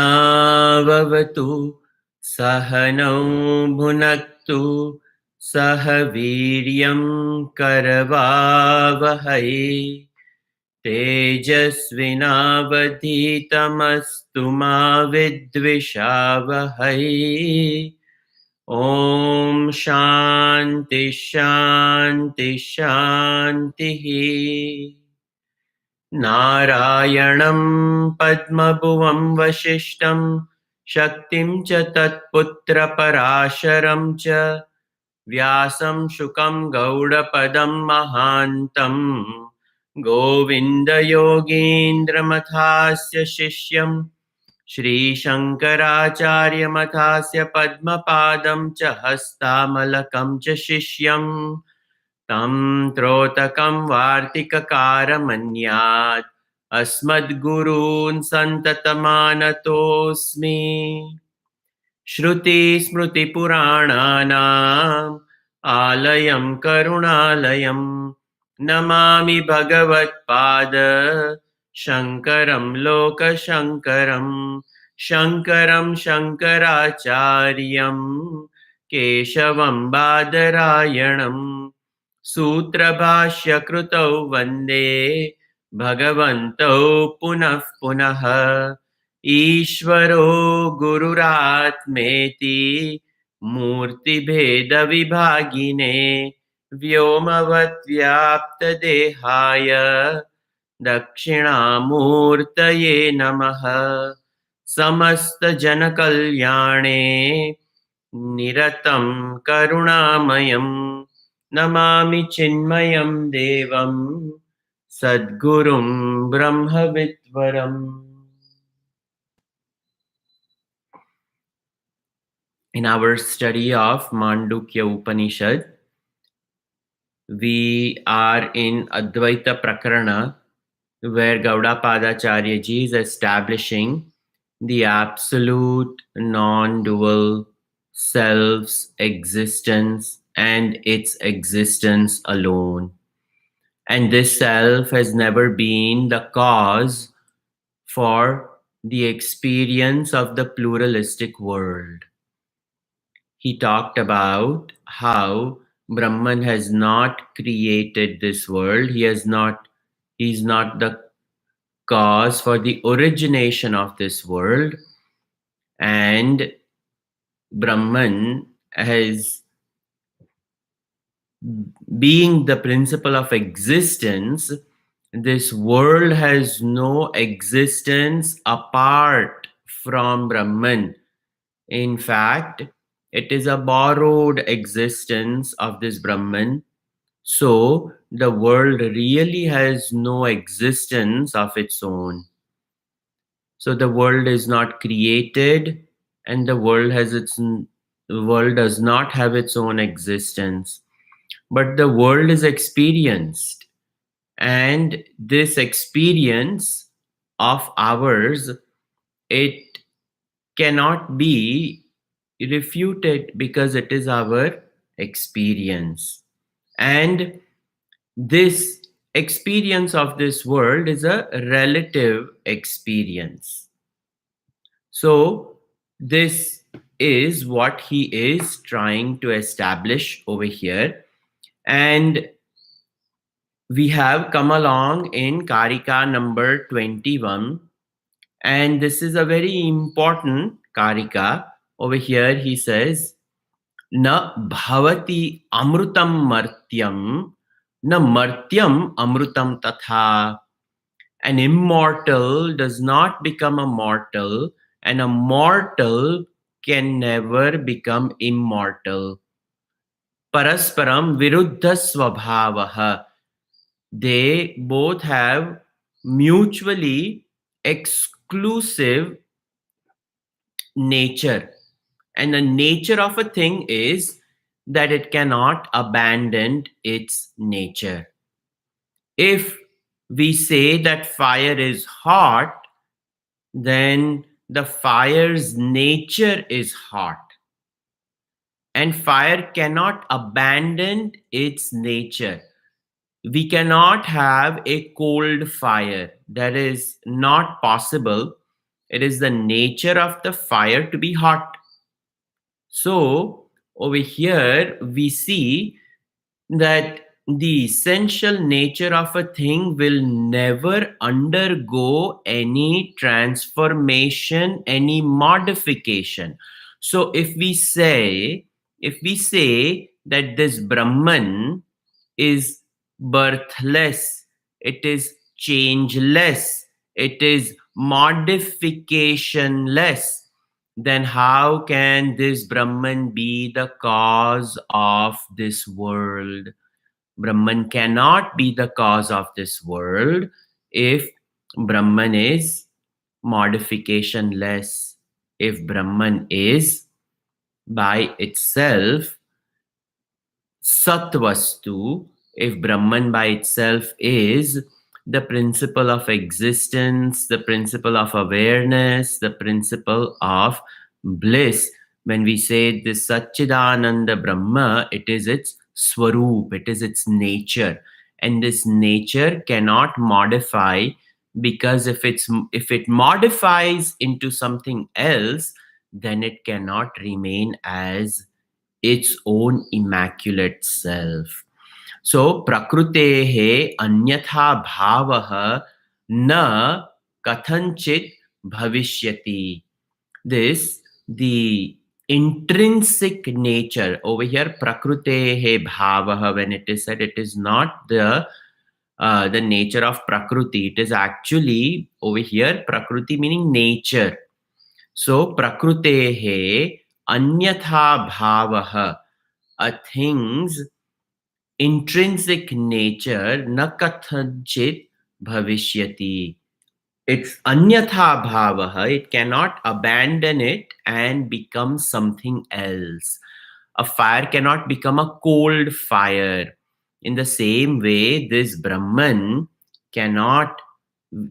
सहनाववतु सहनौ भुनक्तु सह वीर्यं करवावहै तेजस्विनावधीतमस्तु मा विद्विषावहै। ॐ शान्ति शान्ति शान्तिः। नारायणं पद्मभुवं वसिष्ठं शक्तिं च तत्पुत्रपराशरं च व्यासं शुकं गौडपदं महान्तं गोविन्दयोगीन्द्रमथास्य शिष्यं श्रीशङ्कराचार्यमथास्य पद्मपादं च हस्तामलकं च शिष्यं तं त्रोटकं वार्तिककारमन्यात् अस्मद्गुरून् सन्ततमानतोऽस्मि। श्रुतिस्मृतिपुराणानाम् आलयं करुणालयं नमामि भगवत्पाद शङ्करं लोकशङ्करं शङ्करं शङ्कराचार्यं केशवं बादरायणं सूत्रभाष्यकृतौ वन्दे भगवन्तौ पुनः पुनः। ईश्वरो गुरुरात्मेति मूर्तिभेदविभागिने व्योमवद्व्याप्तदेहाय दक्षिणामूर्तये नमः। समस्तजनकल्याणे निरतं करुणामयं नमामि चिन्मयं देवं सद्गुरुं ब्रह्मविद्वरम्. In our study of Mandukya Upanishad, we are in Advaita Prakarana, where Gaudapadacharya ji is establishing the absolute non-dual self's existence and its existence alone. And this self has never been the cause for the experience of the pluralistic world. He talked about how Brahman has not created this world. He's not the cause for the origination of this world. And Brahman has, being the principle of existence, this world has no existence apart from Brahman. In fact, it is a borrowed existence of this Brahman. So the world really has no existence of its own. So the world is not created, and the world does not have its own existence. But the world is experienced, and this experience of ours, it cannot be refuted because it is our experience. And this experience of this world is a relative experience. So this is what he is trying to establish over here. And we have come along in Karika number 21. And this is a very important Karika. Over here he says, Na bhavati amrutam martyam, na martyam amrutam tatha. An immortal does not become a mortal, and a mortal can never become immortal. Parasparam viruddha svabhavaha. They both have mutually exclusive nature. And the nature of a thing is that it cannot abandon its nature. If we say that fire is hot, then the fire's nature is hot. And fire cannot abandon its nature. We cannot have a cold fire. That is not possible. It is the nature of the fire to be hot. So over here, we see that the essential nature of a thing will never undergo any transformation, any modification. So if we say that this Brahman is birthless, it is changeless, it is modificationless, then how can this Brahman be the cause of this world? Brahman cannot be the cause of this world if Brahman is modificationless. If Brahman is by itself Satvastu, if Brahman by itself is the principle of existence, the principle of awareness, the principle of bliss, when we say this Satchidananda Brahma, it is its Swaroop, it is its nature. And this nature cannot modify, because if it modifies into something else, then it cannot remain as its own immaculate self. So prakrutehe anyatha bhavaha na kathanchit bhavishyati. This, the intrinsic nature over here, prakrutehe bhavaha, when it is said, it is not the the nature of Prakriti. It is actually over here, Prakriti meaning nature. So, Prakrutehe anyatha bhavaha, a thing's intrinsic nature na kathanchit bhavishyati. It's anyatha bhavaha, it cannot abandon it and become something else. A fire cannot become a cold fire. In the same way, this Brahman cannot,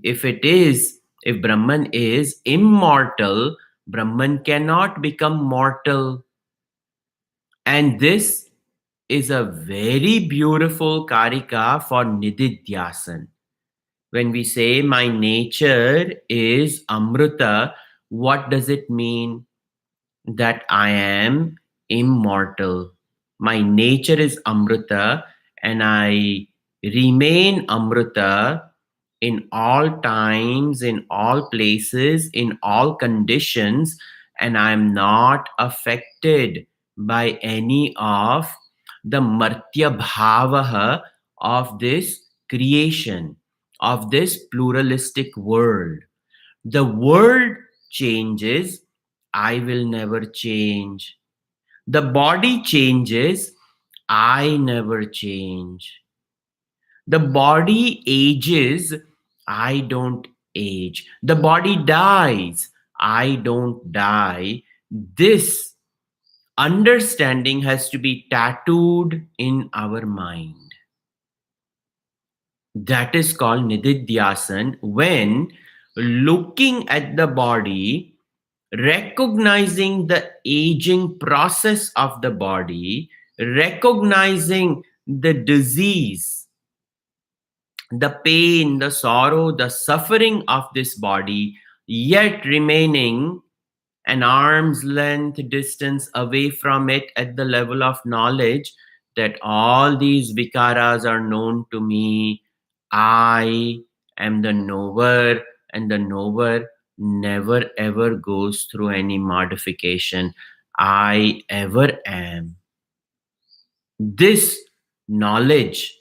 if it is, if Brahman is immortal, Brahman cannot become mortal. And this is a very beautiful karika for Nididhyasan. When we say my nature is Amrita, what does it mean? That I am immortal. My nature is Amrita, and I remain Amrita in all times, in all places, in all conditions, and I am not affected by any of the Martya Bhavaha of this creation, of this pluralistic world. The world changes, I will never change. The body changes, I never change. The body ages, I don't age. The body dies, I don't die. This understanding has to be tattooed in our mind. That is called Nididhyasan. When looking at the body, recognizing the aging process of the body, recognizing the disease, the pain, the sorrow, the suffering of this body, yet remaining an arm's length distance away from it at the level of knowledge that all these vikaras are known to me. I am the knower, and the knower never ever goes through any modification. I ever am. This knowledge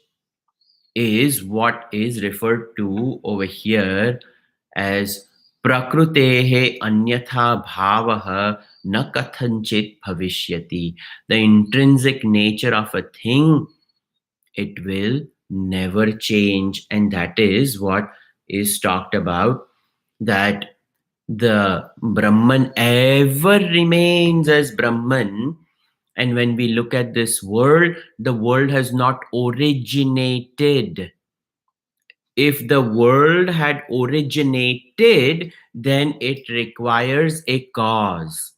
is what is referred to over here as prakrutehe anyatha bhavaha na kathanchit bhavishyati. The intrinsic nature of a thing, it will never change, and that is what is talked about, that the Brahman ever remains as Brahman. And when we look at this world, the world has not originated. If the world had originated, then it requires a cause.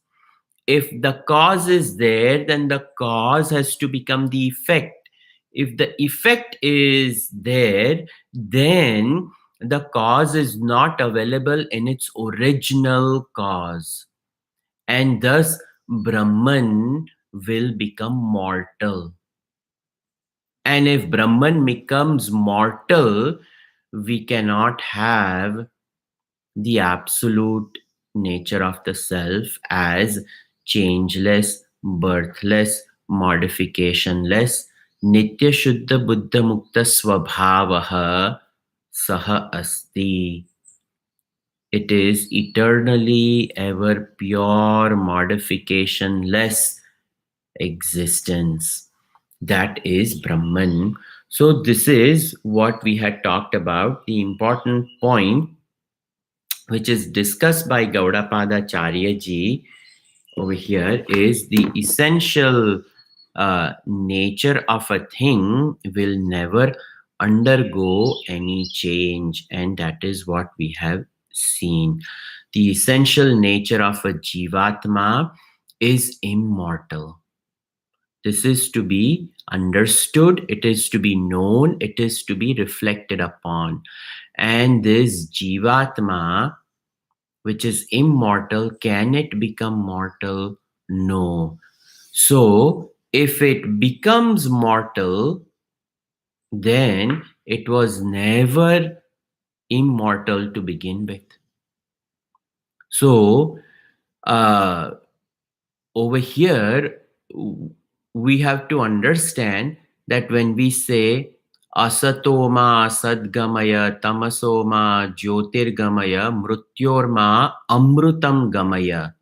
If the cause is there, then the cause has to become the effect. If the effect is there, then the cause is not available in its original cause. And thus, Brahman will become mortal. And if Brahman becomes mortal, we cannot have the absolute nature of the self as changeless, birthless, modificationless, Nitya Shuddha Buddha Mukta Swabhavaha Saha Asti. It is eternally ever pure, modificationless existence. That is Brahman. So, this is what we had talked about. The important point, which is discussed by Gaudapada Charya ji over here, is the essential nature of a thing will never undergo any change, and that is what we have seen. The essential nature of a jivatma is immortal. This is to be understood, it is to be known, it is to be reflected upon. And this jivatma, which is immortal, can it become mortal? No. So, if it becomes mortal, then it was never immortal to begin with. So, uh, over here, we have to understand that when we say Asatoma sadgamaya tamasoma jyotirgamaya mrutyorma amrutam gamaya.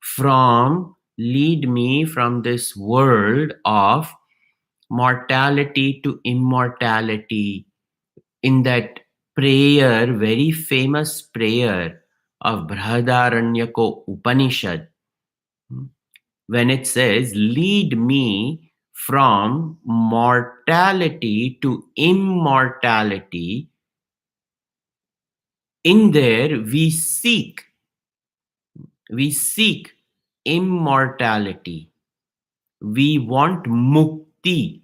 From lead me from this world of mortality to immortality, in that prayer, very famous prayer of Brihadaranyaka Upanishad, when it says, lead me from mortality to immortality, in there we seek immortality. We want mukti.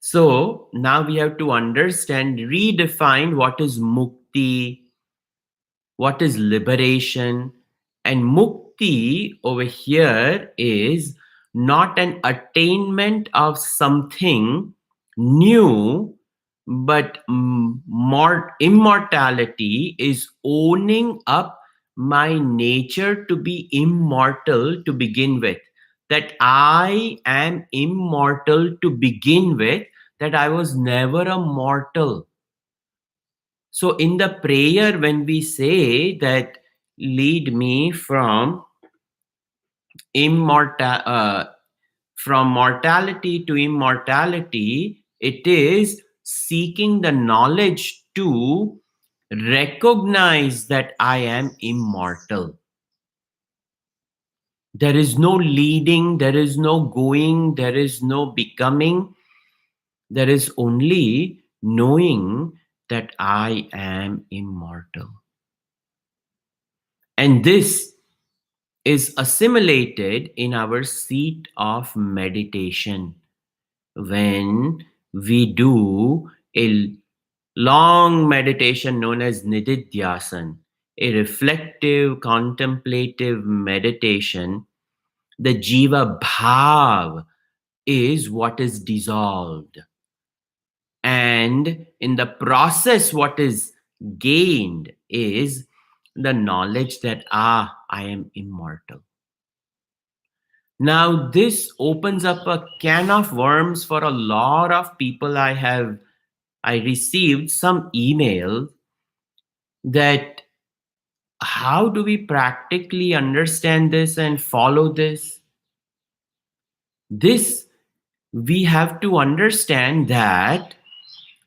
So now we have to understand, redefine what is mukti, what is liberation. And mukti over here is not an attainment of something new, but more immortality is owning up my nature to be immortal to begin with, that I am immortal to begin with, that I was never a mortal. So in the prayer, when we say that lead me immortal from mortality to immortality, it is seeking the knowledge to recognize that I am immortal. There is no leading, there is no going, there is no becoming. There is only knowing that I am immortal. And this is assimilated in our seat of meditation when we do a long meditation known as nididhyasan, a reflective, contemplative meditation. The jiva bhav is what is dissolved. And in the process, what is gained is the knowledge that, I am immortal. Now, this opens up a can of worms for a lot of people. I received some email that how do we practically understand this and follow this? This, we have to understand that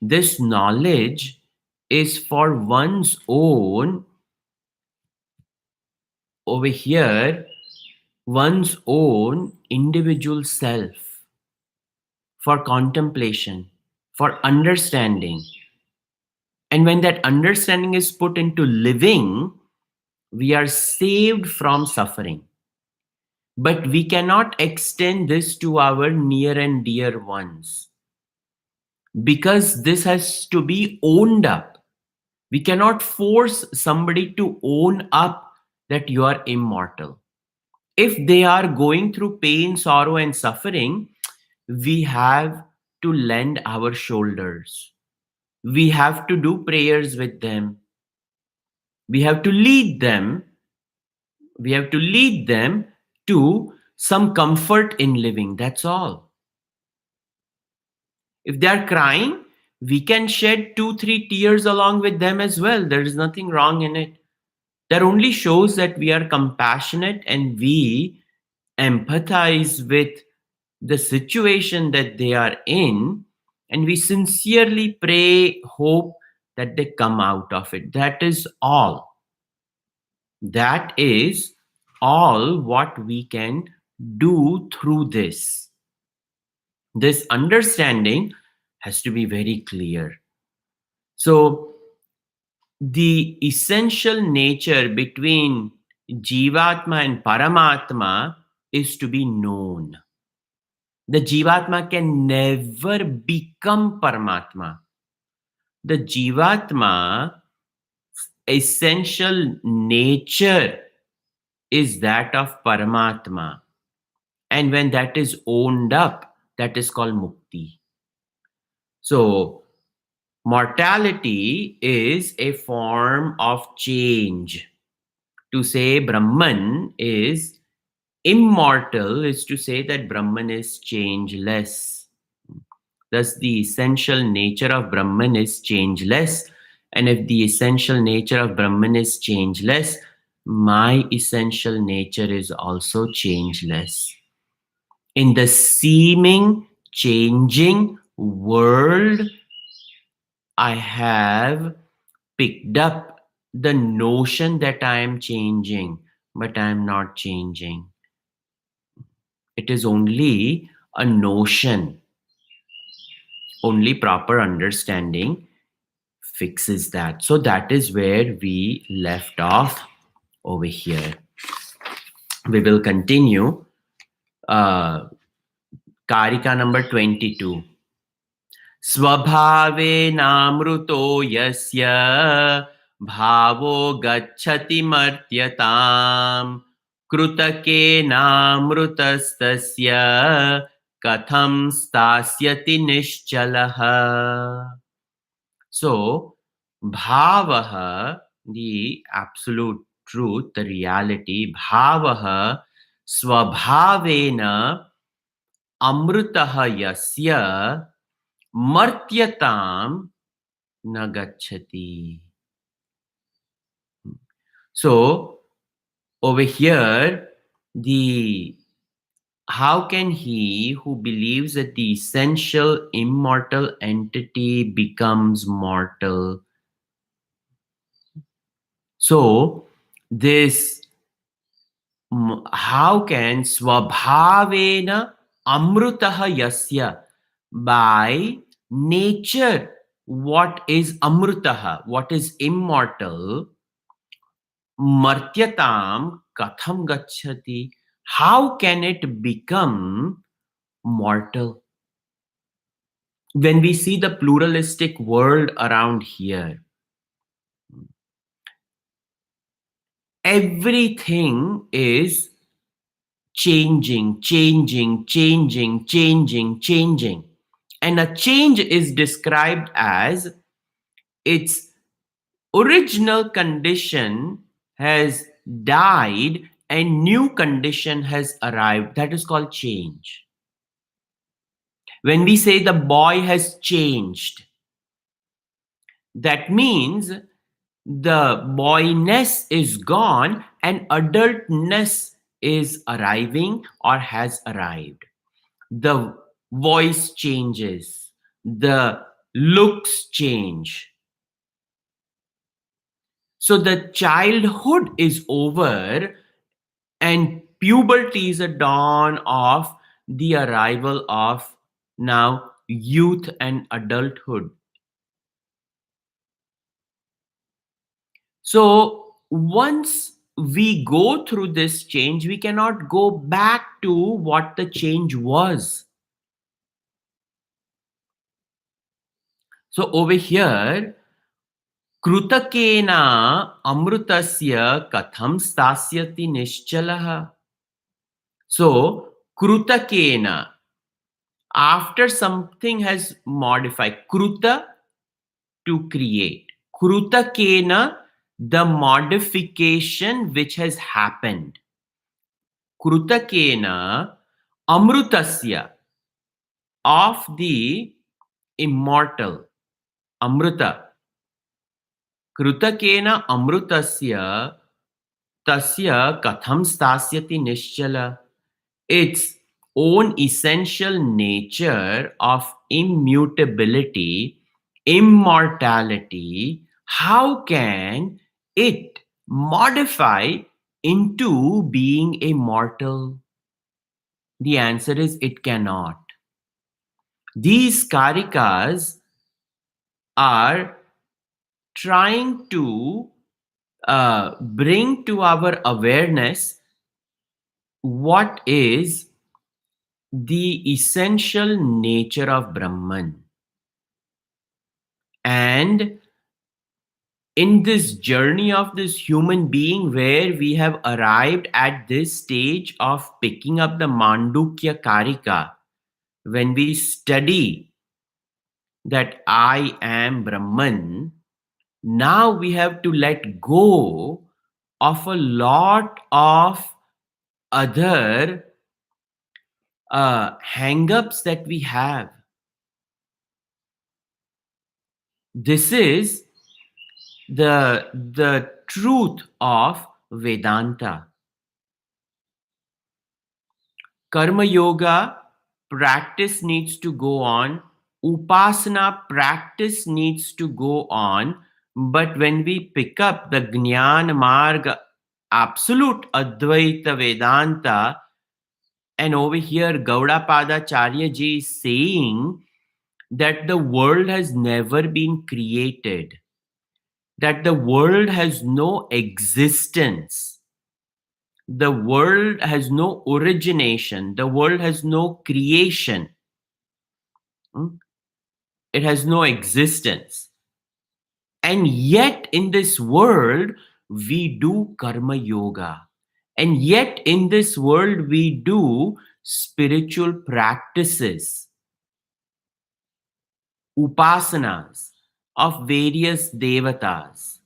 this knowledge is for one's own, over here, one's own individual self, for contemplation, for understanding. And when that understanding is put into living, we are saved from suffering. But we cannot extend this to our near and dear ones because this has to be owned up. We cannot force somebody to own up that you are immortal. If they are going through pain, sorrow, and suffering, we have to lend our shoulders. We have to do prayers with them. We have to lead them. We have to lead them to some comfort in living. That's all. If they are crying, we can shed 2, 3 tears along with them as well. There is nothing wrong in it. That only shows that we are compassionate and we empathize with the situation that they are in, and we sincerely pray, hope that they come out of it. That is all. That is all what we can do through this. This understanding has to be very clear. So, the essential nature between Jivatma and Paramatma is to be known. The Jivatma can never become Paramatma. The Jivatma essential nature is that of Paramatma. And when that is owned up, that is called Mukti. So, mortality is a form of change. To say Brahman is immortal is to say that Brahman is changeless. Thus, the essential nature of Brahman is changeless. And if the essential nature of Brahman is changeless, my essential nature is also changeless. In the seeming changing world, I have picked up the notion that I am changing, but I am not changing. It is only a notion. Only proper understanding fixes that. So that is where we left off over here. We will continue. Karika number 22. स्वभावेनामृतो यस्य भावो गच्छति मर्त्यताम् कृतकेनामृतस्तस्य कथं स्थास्यति निश्चलः. So, bhavaha, the absolute truth, the reality, bhavaha swabhavena amrutaha yasya martyatam nagachati. So, over here, the how can he who believes that the essential immortal entity becomes mortal? So, this how can swabhavena amrutaha yasya, by nature, what is amrutaha, what is immortal, martyatam katham gacchati, how can it become mortal? When we see the pluralistic world around here, everything is changing. And a change is described as its original condition has died and new condition has arrived. That is called change. When we say the boy has changed, that means the boyness is gone and adultness is arriving or has arrived. The voice changes, the looks change. So the childhood is over and puberty is a dawn of the arrival of now youth and adulthood. So once we go through this change, we cannot go back to what the change was. So over here, Krutakena amrutasya katham stasyati nishchalaha. So Krutakena, after something has modified, Kruta, to create. Krutakena, the modification which has happened. Krutakena amrutasya, of the immortal. Amruta. Krutakena amrutasya tasya katham stasyati nischala. Its own essential nature of immutability, immortality, how can it modify into being a mortal? The answer is it cannot. These karikas are trying to bring to our awareness what is the essential nature of Brahman. And in this journey of this human being, where we have arrived at this stage of picking up the Mandukya Karika, when we study that I am Brahman, now we have to let go of a lot of other hang-ups that we have. This is the truth of Vedanta. Karma yoga practice needs to go on. Upasana practice needs to go on. But when we pick up the Jnana Marga, absolute Advaita Vedanta, and over here Gaudapada Charya ji is saying that the world has never been created, that the world has no existence, the world has no origination, the world has no creation. Mm? It has no existence. And yet, in this world, we do karma yoga. And yet, in this world, we do spiritual practices, upasanas of various devatas.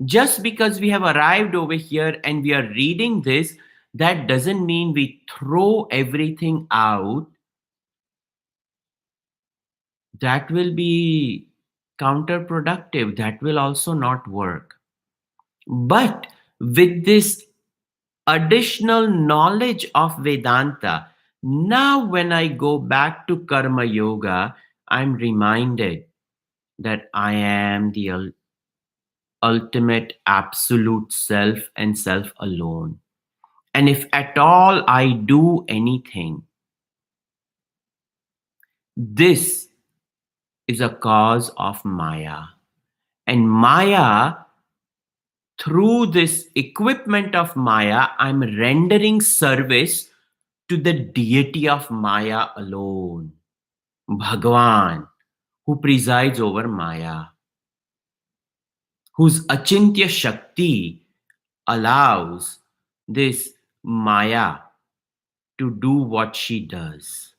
Just because we have arrived over here and we are reading this, that doesn't mean we throw everything out. That will be counterproductive. That will also not work. But with this additional knowledge of Vedanta, now when I go back to Karma Yoga, I'm reminded that I am the ultimate absolute self and self alone. And if at all I do anything, this is a cause of Maya. And Maya, through this equipment of Maya, I'm rendering service to the deity of Maya alone, Bhagavan, who presides over Maya, whose Achintya Shakti allows this Maya to do what she does.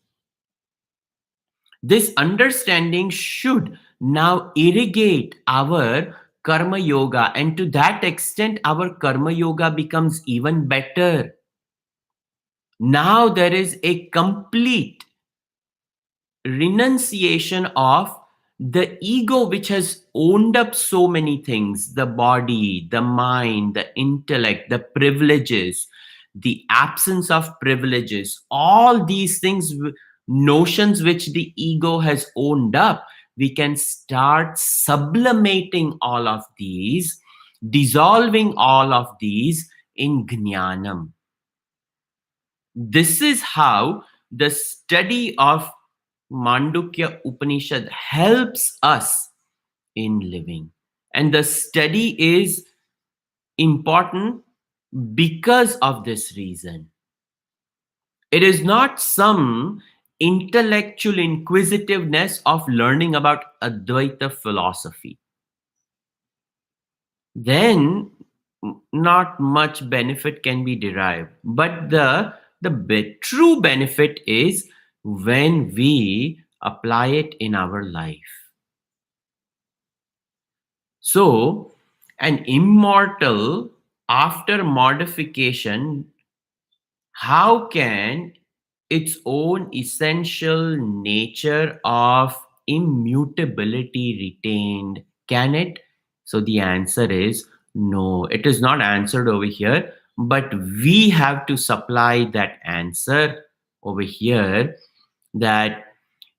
This understanding should now irrigate our karma yoga, and to that extent, our karma yoga becomes even better. Now there is a complete renunciation of the ego, which has owned up so many things: the body, the mind, the intellect, the privileges, the absence of privileges, all these things, notions which the ego has owned up. We can start sublimating all of these, dissolving all of these in jnanam. This is how the study of Mandukya Upanishad helps us in living. And the study is important because of this reason. It is not some intellectual inquisitiveness of learning about Advaita philosophy. Then not much benefit can be derived. But the true benefit is when we apply it in our life. So, an immortal after modification, how can its own essential nature of immutability retained? Can it? So the answer is no. It is not answered over here, but we have to supply that answer over here, that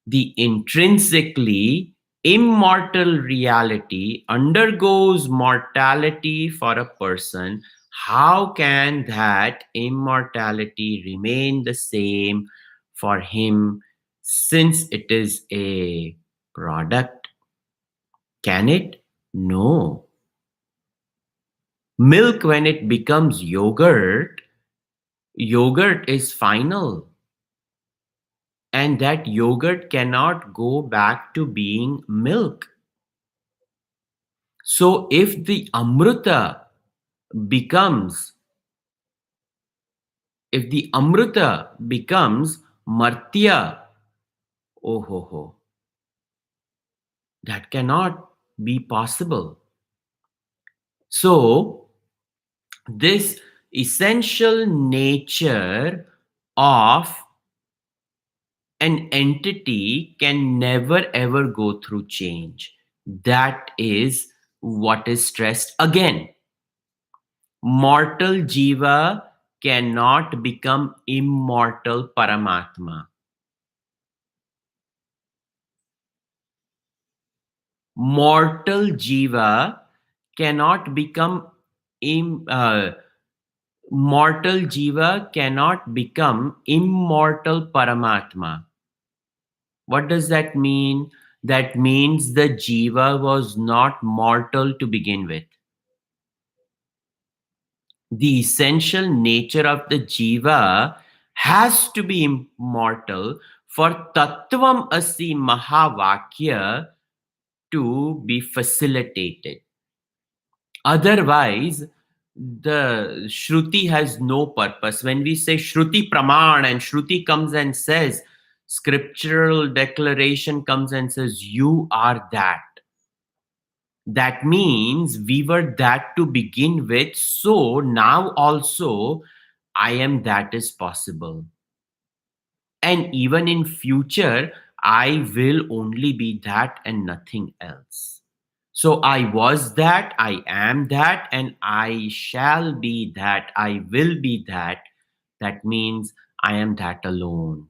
the intrinsically immortal reality undergoes mortality for a person. How can that immortality remain the same for him, since it is a product? Can it? No. Milk, when it becomes yogurt, yogurt is final. And that yogurt cannot go back to being milk. So if the amrita becomes, if the amrita becomes martya, oh ho ho, that cannot be possible. So this essential nature of An entity can never ever go through change. That is what is stressed again. Mortal jiva cannot become immortal Paramatma. Mortal jiva cannot become im, uh, mortal jiva cannot become immortal Paramatma. What does that mean? That means the jiva was not mortal to begin with. The essential nature of the jiva has to be immortal for tattvam asi mahavakya to be facilitated. Otherwise, the Shruti has no purpose. When we say Shruti Praman and Shruti comes and says, scriptural declaration comes and says, you are that. That means we were that to begin with. So now also I am that is possible. And even in future, I will only be that and nothing else. So I was that, I am that, and I shall be that, I will be that. That means I am that alone.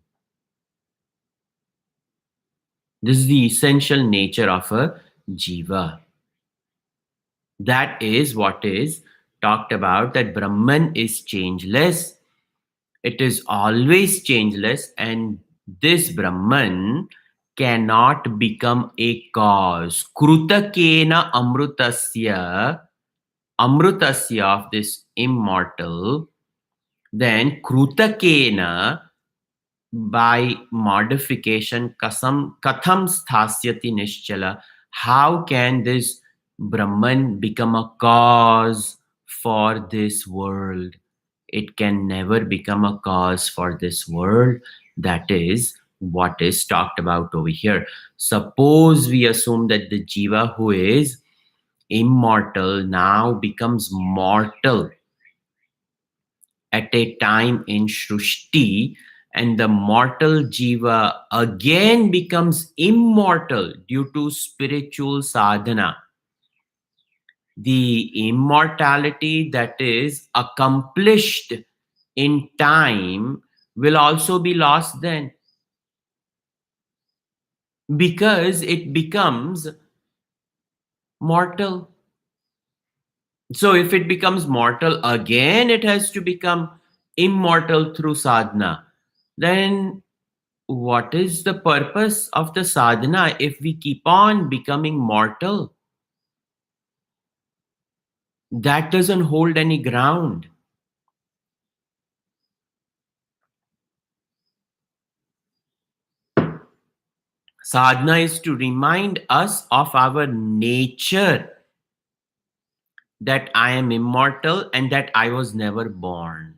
This is the essential nature of a jiva. That is what is talked about, that Brahman is changeless. It is always changeless, and this Brahman cannot become a cause. Krutakena amrutasya of this immortal, then krutakena, by modification, katham sthasyati nischala, how can this Brahman become a cause for this world? It can never become a cause for this world. That is what is talked about over here. Suppose we assume that the jiva who is immortal now becomes mortal at a time in Shrushti, and the mortal jiva again becomes immortal due to spiritual sadhana. The immortality that is accomplished in time will also be lost then, because it becomes mortal. So if it becomes mortal again, it has to become immortal through sadhana. Then what is the purpose of the sadhana if we keep on becoming mortal? That doesn't hold any ground. Sadhana is to remind us of our nature, that I am immortal and that I was never born.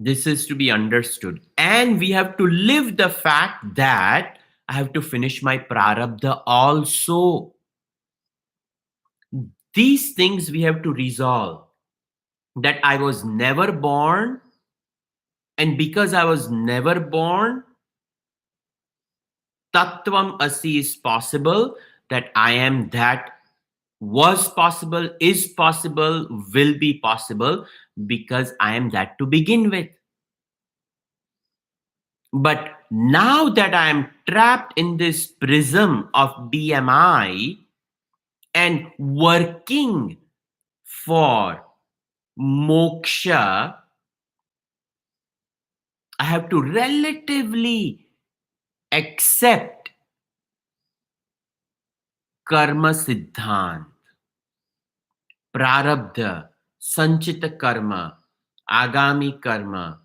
This is to be understood. And we have to live the fact that I have to finish my prarabdha also. These things we have to resolve. That I was never born, and because I was never born, Tattvam Asi is possible, that I am that was possible, is possible, will be possible, because I am that to begin with. But now that I am trapped in this prism of BMI and working for moksha, I have to relatively accept karma siddhant, prarabdha, sanchita karma, agami karma,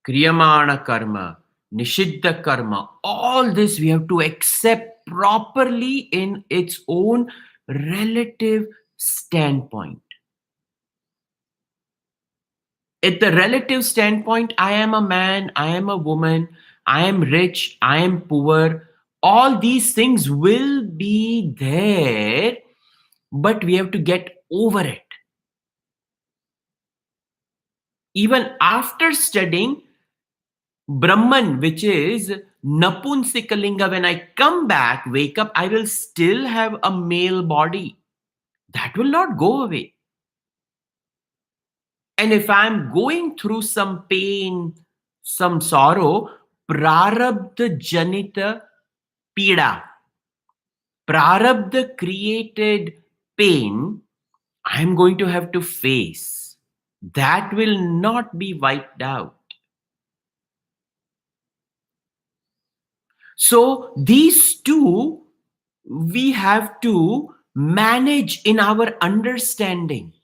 kriyamana karma, nishiddha karma. All this we have to accept properly in its own relative standpoint. At the relative standpoint, I am a man, I am a woman, I am rich, I am poor. All these things will be there, but we have to get over it. Even after studying Brahman, which is Napunsikalinga, when I come back, wake up, I will still have a male body. That will not go away. And if I'm going through some pain, some sorrow, prarabdha janita pida, prarabdha created pain, I'm going to have to face. That will not be wiped out. So these two we have to manage in our understanding.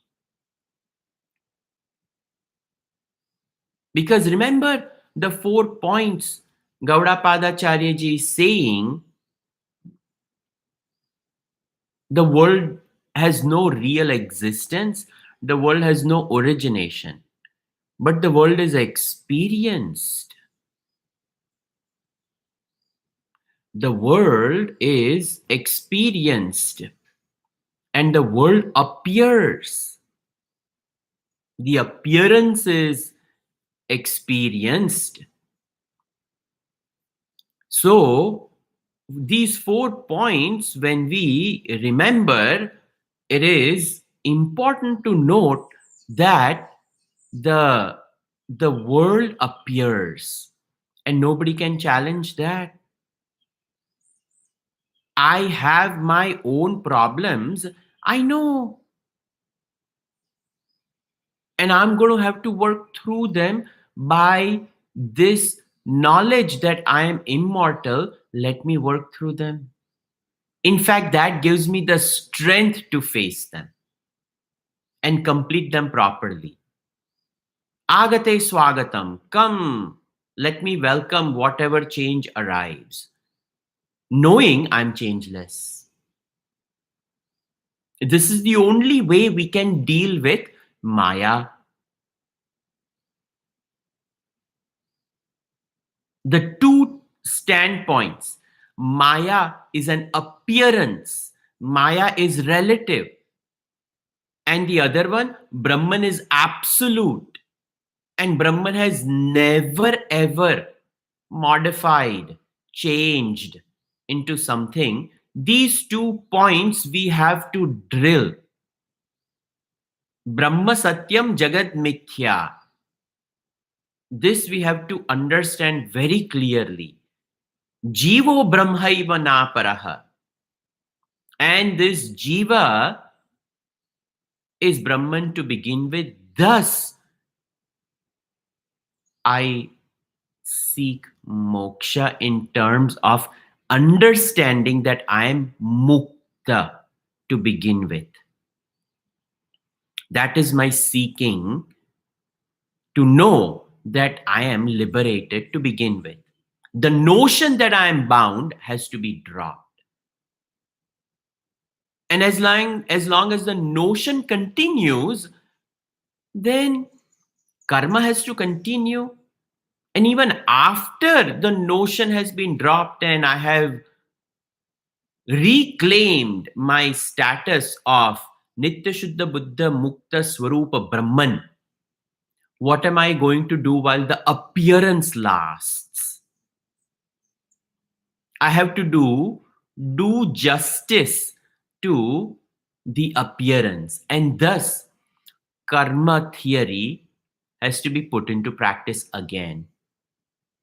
Because remember the 4 points Gaudapadacharya ji is saying, the world has no real existence, the world has no origination, but the world is experienced. The world is experienced and the world appears. The appearance is experienced. So, these 4 points, when we remember, it is important to note that the the world appears and nobody can challenge that. I have my own problems, I know, and I'm going to have to work through them by this knowledge that I am immortal. Let me work through them. In fact, that gives me the strength to face them and complete them properly. Agate swagatam. Come, let me welcome whatever change arrives, knowing I'm changeless. This is the only way we can deal with Maya. The two standpoints. Maya is an appearance, Maya is relative. And the other one, Brahman is absolute. And Brahman has never ever modified, changed into something. These 2 points we have to drill. Brahma Satyam Jagat Mithya. This we have to understand very clearly. Jivo Brahmaiva Naparaha. And this Jiva is Brahman to begin with. Thus, I seek moksha in terms of understanding that I am mukta to begin with. That is my seeking, to know that I am liberated to begin with. The notion that I am bound has to be dropped. And as long as the notion continues, then karma has to continue. And even after the notion has been dropped and I have reclaimed my status of Nitya Shuddha Buddha Mukta Swarupa Brahman, what am I going to do while the appearance lasts? I have to do justice to the appearance, and thus karma theory has to be put into practice again,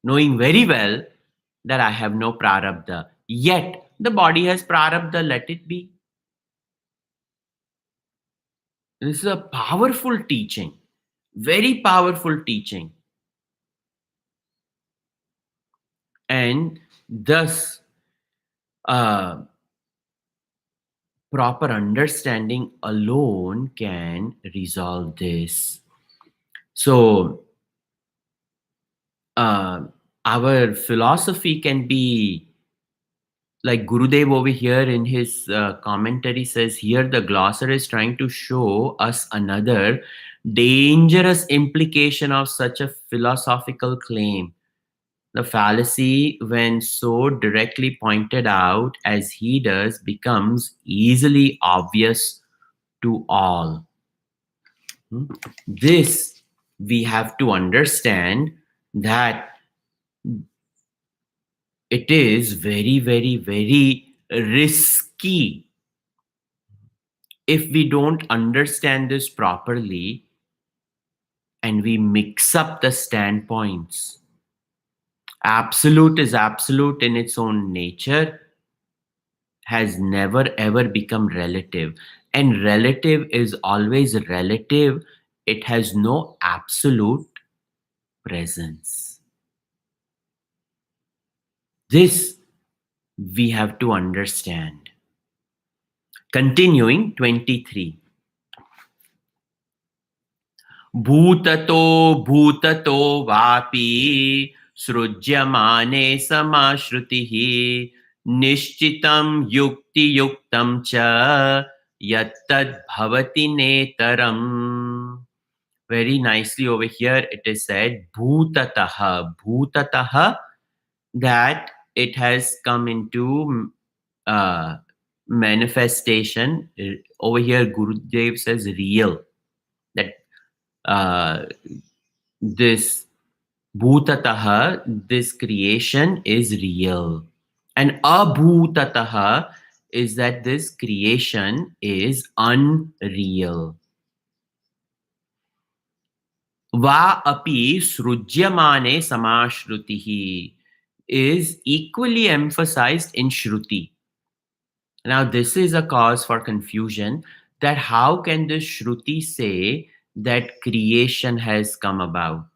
knowing very well that I have no prarabdha. Yet the body has prarabdha, let it be. This is a powerful teaching, very powerful teaching. And thus, proper understanding alone can resolve this. So, our philosophy can be like Gurudev over here in his commentary says here, the glosser is trying to show us another dangerous implication of such a philosophical claim. The fallacy, when so directly pointed out as he does, becomes easily obvious to all. This we have to understand that it is very, very, very risky if we don't understand this properly and we mix up the standpoints. Absolute is absolute in its own nature, has never ever become relative. And relative is always relative, it has no absolute presence. This we have to understand. Continuing 23. भूततो भूततो वापि सृज्यमाने समाश्रुतिः निश्चितं युक्तियुक्तं च यत्तद् भवति नेतरम्. Very nicely over here it is said bhutatah. Bhutatah, that it has come into manifestation. Over here Gurudev says real, that uh, this bhutatah, this creation is real. And abhutatah is that this creation is unreal. Va api srujyamane samashrutihi is equally emphasized in Shruti. Now, this is a cause for confusion, that how can the Shruti say that creation has come about?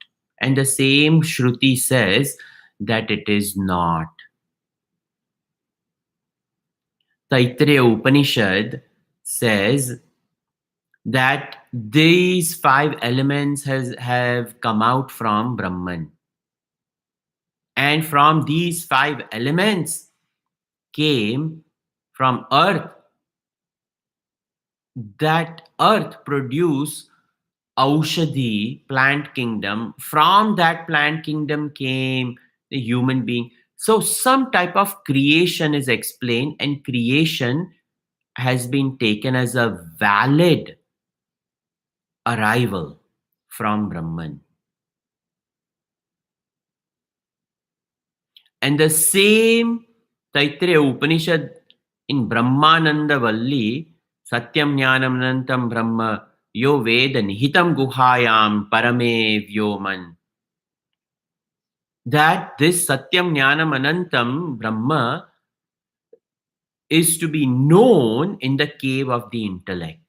And the same Shruti says that it is not. Taittiriya Upanishad says that these five elements have come out from Brahman. And from these five elements came from earth. That earth produced Aushadhi, plant kingdom. From that plant kingdom came the human being. So some type of creation is explained, and creation has been taken as a valid arrival from Brahman. And the same Taittiriya Upanishad in Brahmananda Valli, Satyam Jnanam Anantam Brahma Yo Veda Nihitam Guhayam Parame Vyoman. That this Satyam Jnanam Anantam Brahma is to be known in the cave of the intellect.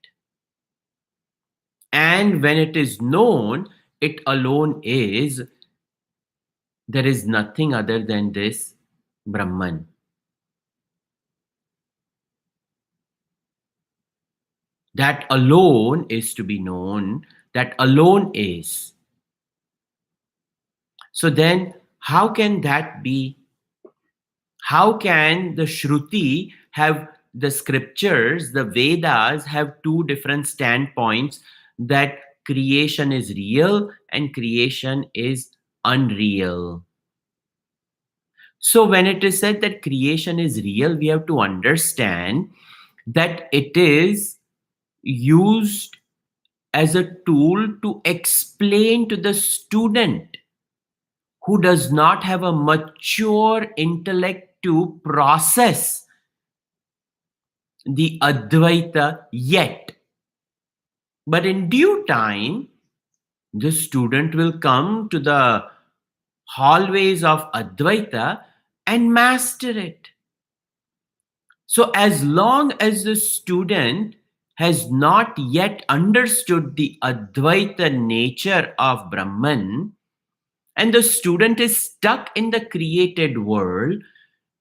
And when it is known, it alone is, there is nothing other than this Brahman. That alone is to be known, that alone is. So then, how can that be? How can the Shruti have, the scriptures, the Vedas have two different standpoints, that creation is real and creation is unreal? So when it is said that creation is real, we have to understand that it is used as a tool to explain to the student who does not have a mature intellect to process the Advaita yet. But in due time, the student will come to the hallways of Advaita and master it. So, as long as the student has not yet understood the Advaita nature of Brahman, and the student is stuck in the created world,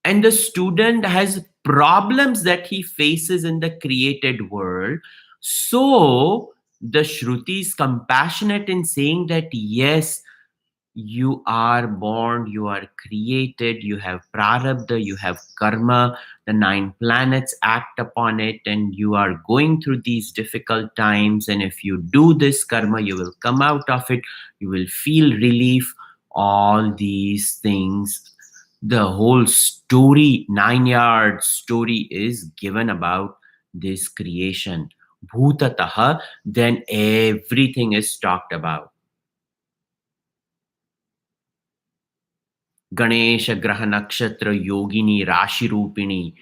and the student has problems that he faces in the created world, so the Shruti is compassionate in saying that yes, you are born, you are created, you have prarabdha, you have karma, the nine planets act upon it, and you are going through these difficult times. And if you do this karma, you will come out of it, you will feel relief. All these things, the whole story, 9 yard story is given about this creation. Bhutataha, then everything is talked about. Ganesha Graha Nakshatra Yogini Rashi Rupini.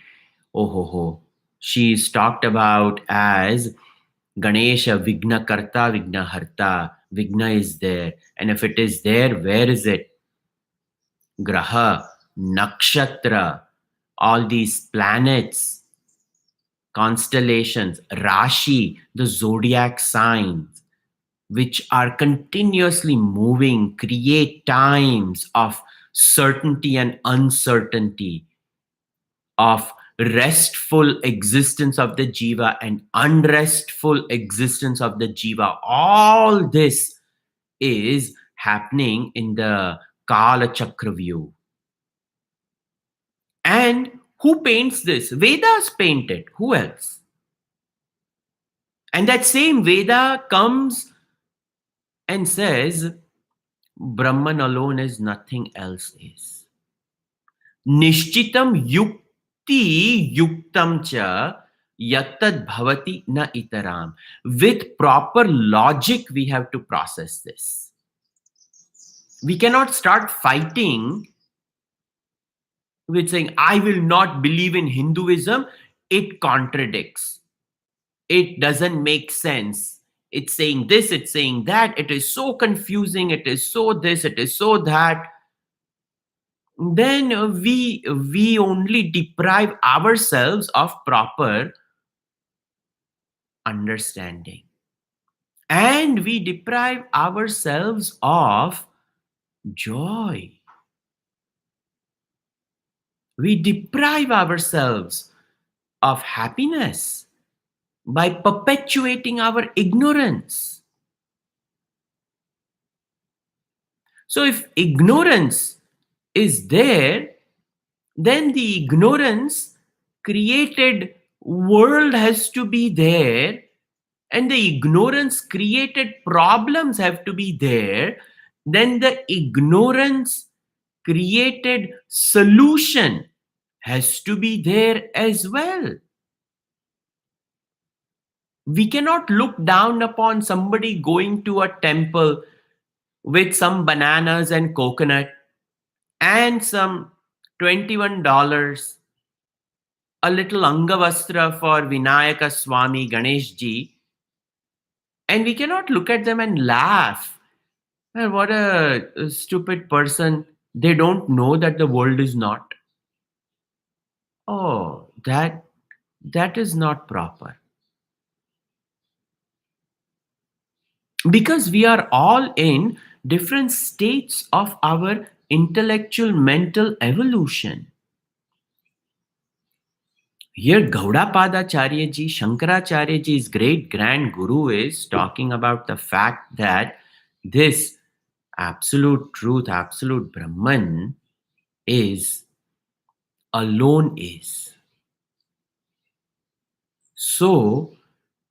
Oh ho ho. She is talked about as Ganesha Vigna Karta, Vigna Harta. Vigna is there. And if it is there, where is it? Graha, Nakshatra, all these planets, constellations, Rashi, the zodiac signs, which are continuously moving, create times of certainty and uncertainty, of restful existence of the jiva and unrestful existence of the jiva. All this is happening in the Kala Chakra view. And who paints this? Vedas paint it. Who else? And that same Veda comes and says, Brahman alone is, nothing else is. Nishchitam yukti yuktam cha yattad bhavati na itaram. With proper logic, we have to process this. We cannot start fighting with saying, I will not believe in Hinduism. It contradicts. It doesn't make sense. It's saying this, it's saying that. It is so confusing. It is so this, it is so that. Then we only deprive ourselves of proper understanding, and we deprive ourselves of joy. We deprive ourselves of happiness by perpetuating our ignorance. So if ignorance is there, then the ignorance created world has to be there, and the ignorance created problems have to be there. Then the ignorance created solution has to be there as well. We cannot look down upon somebody going to a temple with some bananas and coconut and some $21, a little Angavastra for Vinayaka Swami Ganesh ji, and we cannot look at them and laugh. And what a stupid person. They don't know that the world is not. Oh, that is not proper. Because we are all in different states of our intellectual mental evolution. Here, Gaudapadacharya ji, Shankaracharya ji's great grand guru, is talking about the fact that this absolute truth, absolute Brahman, is alone is. So,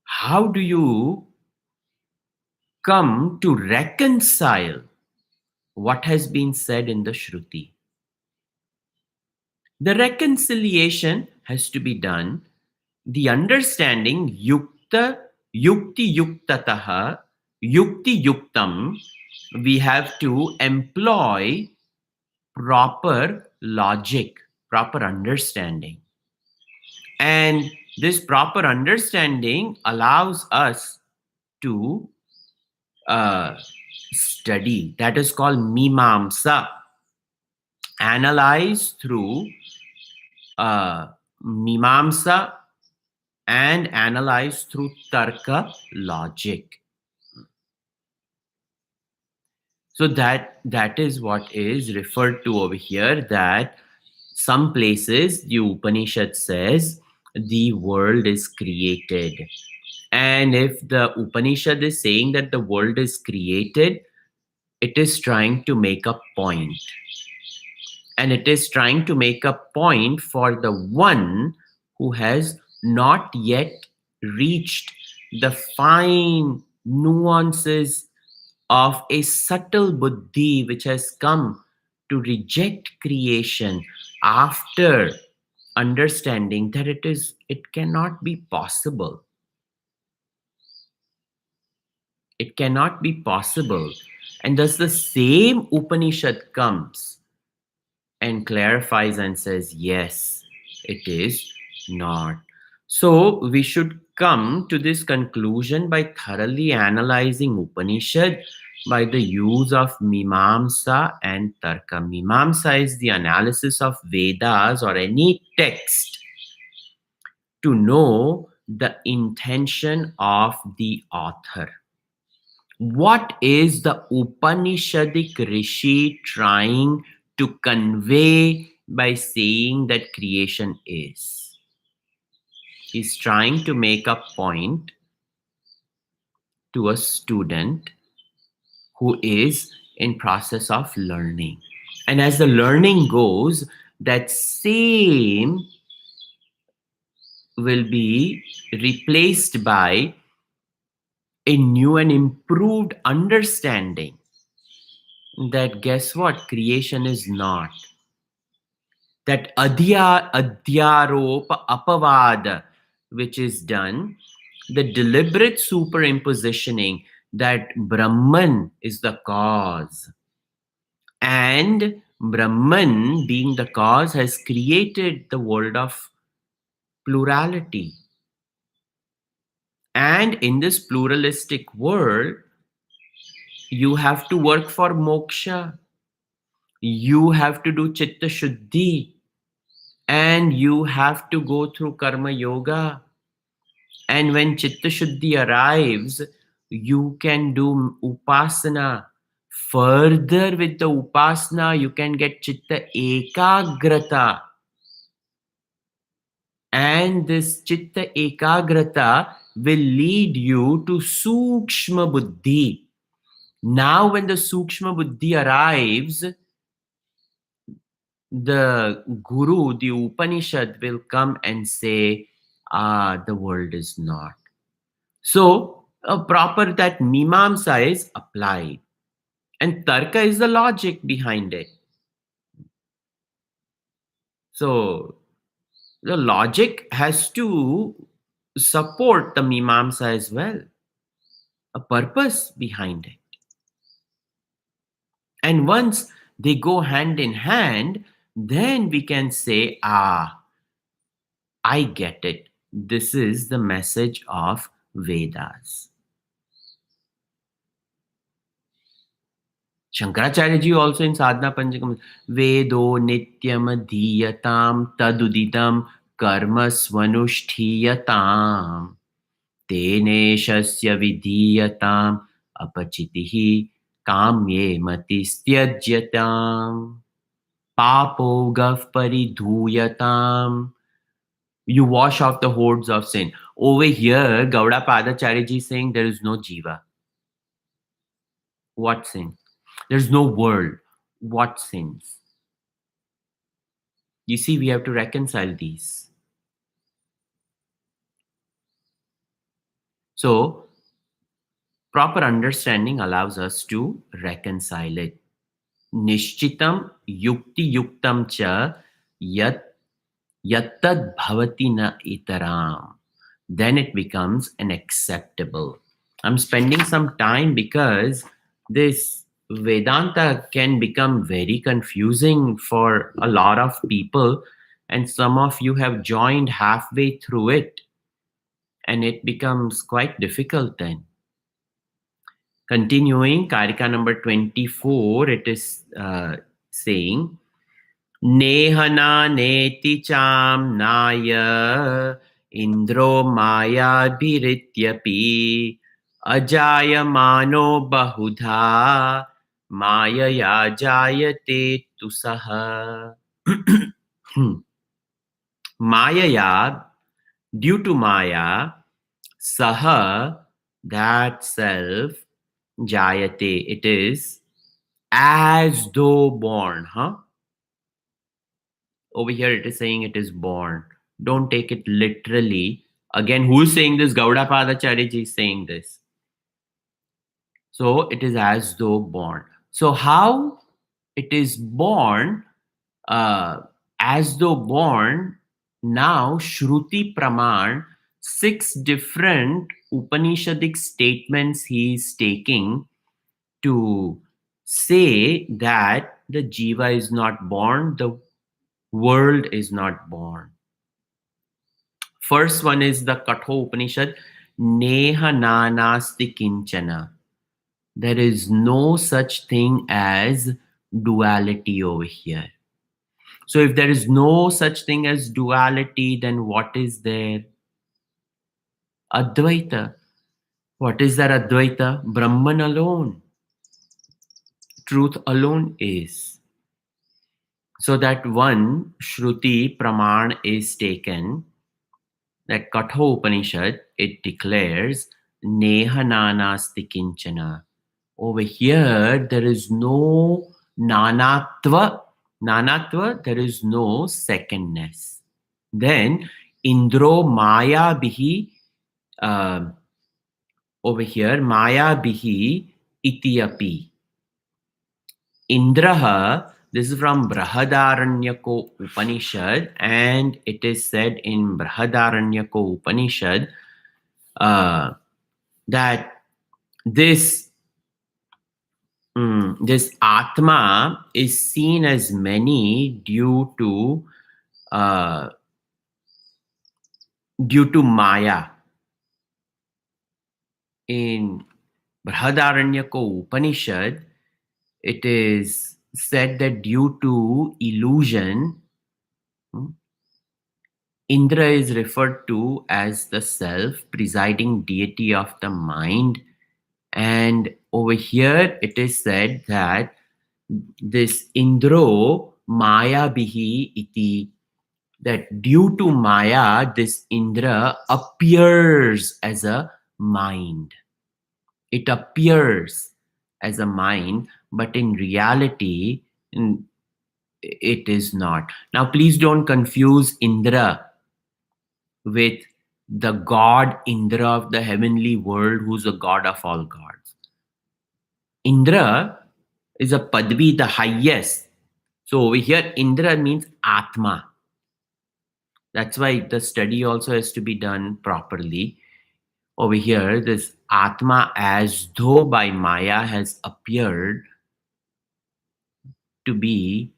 how do you come to reconcile what has been said in the Shruti? The reconciliation has to be done. The understanding yukti yuktataha, yukti yuktam, we have to employ proper logic, proper understanding. And this proper understanding allows us to study. That is called mimamsa. Analyze through mimamsa and analyze through tarka, logic. So that is what is referred to over here, that some places the Upanishad says the world is created. And if the Upanishad is saying that the world is created, it is trying to make a point. And it is trying to make a point for the one who has not yet reached the fine nuances of a subtle buddhi, which has come to reject creation after understanding that it cannot be possible. It cannot be possible. And thus the same Upanishad comes and clarifies and says, yes, it is not. So we should come to this conclusion by thoroughly analyzing Upanishad by the use of Mimamsa and Tarka. Mimamsa is the analysis of Vedas or any text to know the intention of the author. What is the Upanishadic Rishi trying to convey by saying that creation is? He's trying to make a point to a student who is in process of learning. And as the learning goes, that same will be replaced by a new and improved understanding that guess what? Creation is not. That adhyaropa apavada, which is done, the deliberate superimpositioning that Brahman is the cause. And Brahman, being the cause, has created the world of plurality. And in this pluralistic world, you have to work for moksha. You have to do chitta shuddhi. And you have to go through karma yoga. And when chitta shuddhi arrives, you can do upasana. Further with the upasana, you can get chitta ekagrata. And this chitta ekagrata will lead you to sukshma buddhi. Now when the sukshma buddhi arrives, the guru, the Upanishad will come and say, the world is not. So, a proper that Mimamsa is applied. And Tarka is the logic behind it. So, the logic has to support the Mimamsa as well, a purpose behind it. And once they go hand in hand, then we can say, I get it. This is the message of Vedas. Shankaracharya ji also in Sadhana Panchakam, Vedo nityam dhiyatam tadudidam karma swanushtiyatam teneshasya vidhiyatam apachitihi kamye matistyajyatam papo gav paridhuyatam. You wash off the hordes of sin. Over here, Gauda Padacharya ji is saying there is no jiva. What sin? There's no world. What sins? You see, we have to reconcile these. So, proper understanding allows us to reconcile it. Nishchitam yukti yuktam cha yat yattad bhavati na itaram. Then it becomes an acceptable. I'm spending some time because this Vedanta can become very confusing for a lot of people, and some of you have joined halfway through it, and it becomes quite difficult then. Continuing, Karika number 24, it is saying, Nehana neti cham naya indro maya bhirityapi ajayamano bahudha maya jayate tusaha. Maya, due to Maya, saha, that self, jayate, it is as though born, Over here it is saying it is born. Don't take it literally. Again, who is saying this? Gauda Padacharya ji is saying this. So it is as though born. So how it is born, as though born, now Shruti Praman, 6 different Upanishadic statements he is taking to say that the jiva is not born, the world is not born. First one is the Katho Upanishad, Neha Nanasti Kinchana. There is no such thing as duality over here. So if there is no such thing as duality, then what is there? Advaita. What is that Advaita? Brahman alone. Truth alone is. So that one Shruti Praman is taken, that Katho Upanishad, it declares Neha Nanasti Kinchana. Over here, there is no Nanatva. Nanatva, there is no secondness. Then Indro Maya Bihi, uh, over here, Maya Bihi Itiyapi. Indraha, this is from Brahadaranyako Upanishad, and it is said in Brahadaranyako Upanishad that this this Atma is seen as many uh, due to Maya. In Brahadaranyako Upanishad, it is said that due to illusion, Indra is referred to as the self, presiding deity of the mind. And over here, it is said that this Indro Maya Bihi iti, that due to Maya, this Indra appears as a mind. It appears as a mind, but in reality, it is not. Now, please don't confuse Indra with the god Indra of the heavenly world, who's the god of all gods. Indra is a Padvi, the highest. So over here, Indra means Atma. That's why the study also has to be done properly. Over here, this Atma, as though by Maya, has appeared to be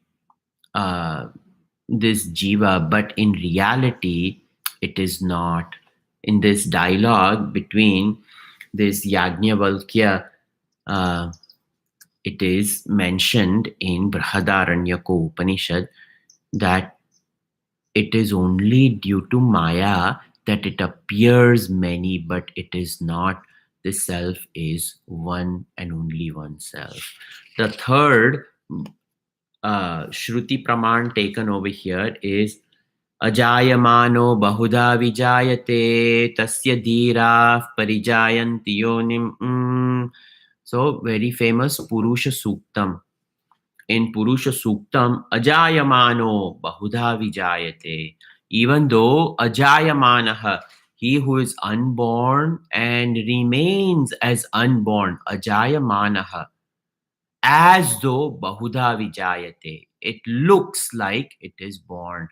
this Jiva, but in reality, it is not. In this dialogue between this Yajnavalkya, it is mentioned in Brahadaranyako Upanishad that it is only due to Maya that it appears many, but it is not. The self is one and only one self. The third Shruti Praman taken over here is Ajayamano Bahuda Vijayate Tasya Dhira Parijayanti Yonim. So, very famous Purusha Suktam. In Purusha Suktam, Ajayamano Bahuda Vijayate. Even though Ajayamanaha, he who is unborn and remains as unborn, Ajayamanaha, as though Bahuda Vijayate. It looks like it is born,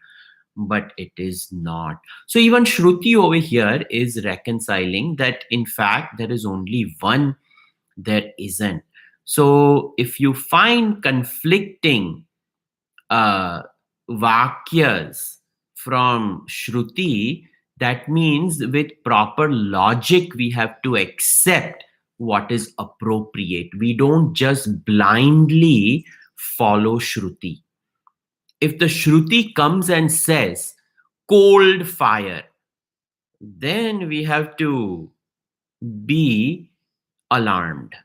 but it is not. So even Shruti over here is reconciling that in fact there is only one, there isn't. So if you find conflicting vakyas from Shruti, that means with proper logic we have to accept what is appropriate. We don't just blindly follow Shruti. If the Shruti comes and says cold fire, then we have to be alarmed.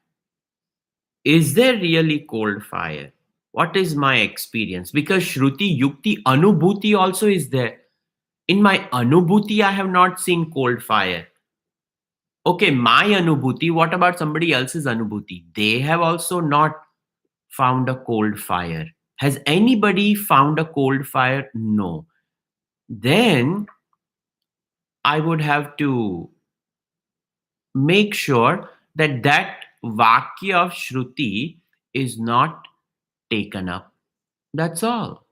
Is there really cold fire? What is my experience? Because Shruti, Yukti, Anubhuti also is there. In my Anubhuti, I have not seen cold fire. Okay, my Anubhuti, what about somebody else's Anubhuti? They have also not found a cold fire. Has anybody found a cold fire? No. Then I would have to make sure that that Vakya of Shruti is not taken up. That's all.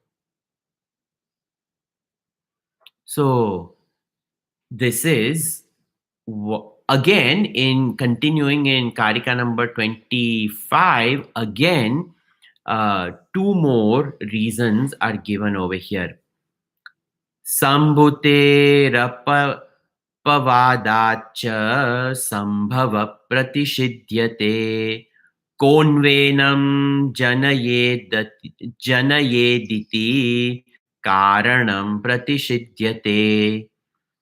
So, this is again, in continuing in Karika number 25, again, two more reasons are given over here. Sambhuterapavadacha sambhava pratishidyate konvenam janayediti karanam pratishidyate.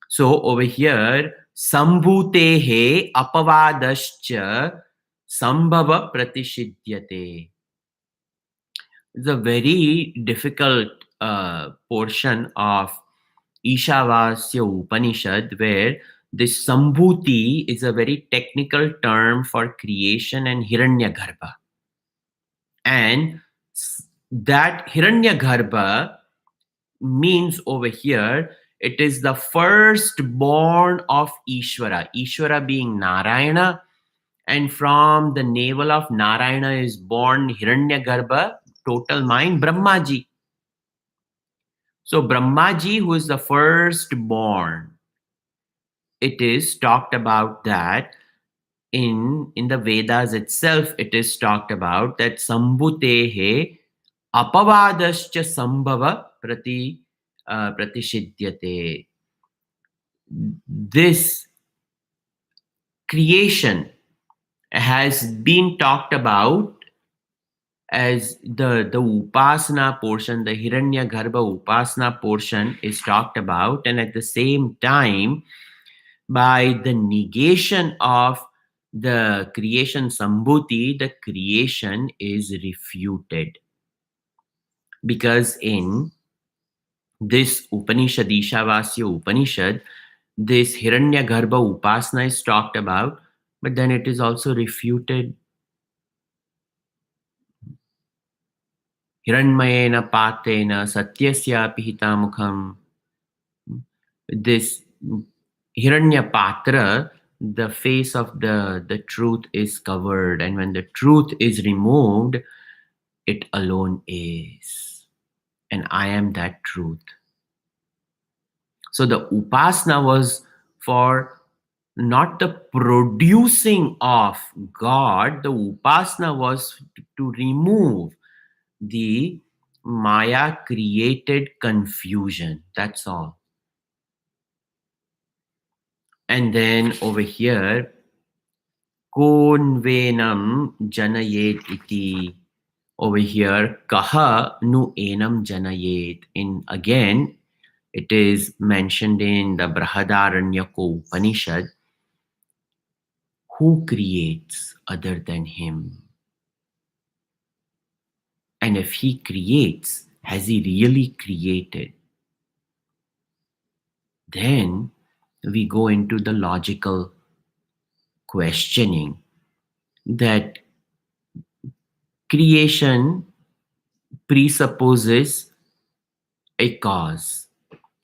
So over here, sambhutehe apavadascha sambhava pratishidyate. It's a very difficult portion of Ishavasya Upanishad, where this Sambhuti is a very technical term for creation and Hiranyagarbha. And that Hiranyagarbha means over here, it is the firstborn of Ishvara. Ishvara being Narayana, and from the navel of Narayana is born Hiranyagarbha, total mind, Brahmaji. So Brahmaji, who is the firstborn, it is talked about that in the Vedas itself. It is talked about that Sambhutehe apavadascha sambhava pratishidyate. This creation has been talked about as the upasana portion, the Hiranyagarbha upasana portion is talked about, and at the same time, by the negation of the creation Sambhuti, the creation is refuted. Because in this Upanishad, Ishavasya Upanishad, this Hiranyagarbha upasana is talked about, but then it is also refuted. Hiranmayena patena satyasya pihitamukham. This Hiranyapatra, the face of the truth is covered, and when the truth is removed, it alone is. And I am that truth. So the upasana was for not the producing of God, the upasana was to remove the Maya created confusion. That's all. And then over here, konvenam janayet iti. Over here, kaha nu enam janayet. In again, it is mentioned in the Brihadaranyaka Upanishad. Who creates other than him? And if he creates, has he really created? Then we go into the logical questioning that creation presupposes a cause.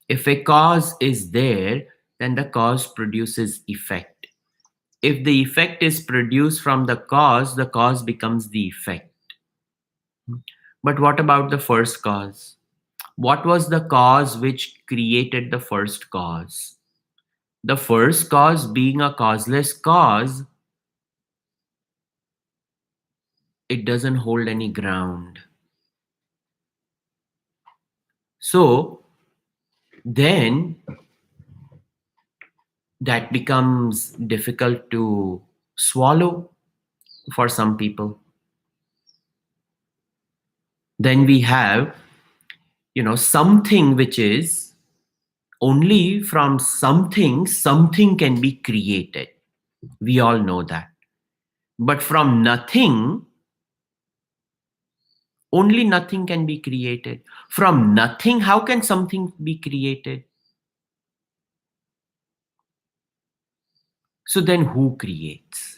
If a cause is there, then the cause produces effect. If the effect is produced from the cause becomes the effect. But what about the first cause? What was the cause which created the first cause? The first cause, being a causeless cause, it doesn't hold any ground. So then that becomes difficult to swallow for some people. Then we have, something which is only from something can be created. We all know that. But from nothing, only nothing can be created. From nothing, how can something be created? So then who creates?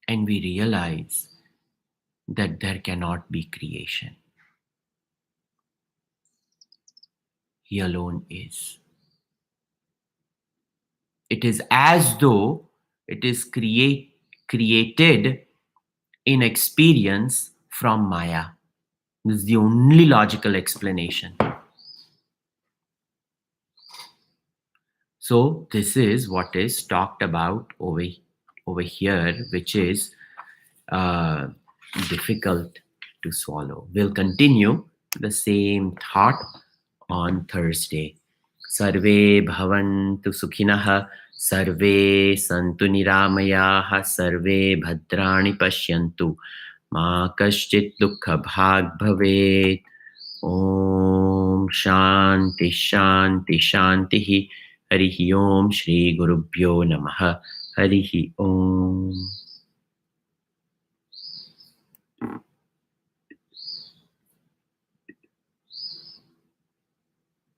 And we realize that there cannot be creation. He alone is. It is as though it is created in experience from Maya. This is the only logical explanation. So this is what is talked about over here, which is uh, difficult to swallow. We'll continue the same thought on Thursday. Sarve bhavantu sukhinah, sarve santu niramayaha, sarve bhadrani pashyantu, ma kaschit dukha bhag bhavet. Om Shanti Shanti Shanti. Harihi Om Shri Gurubhyo Namaha. Harihi Om.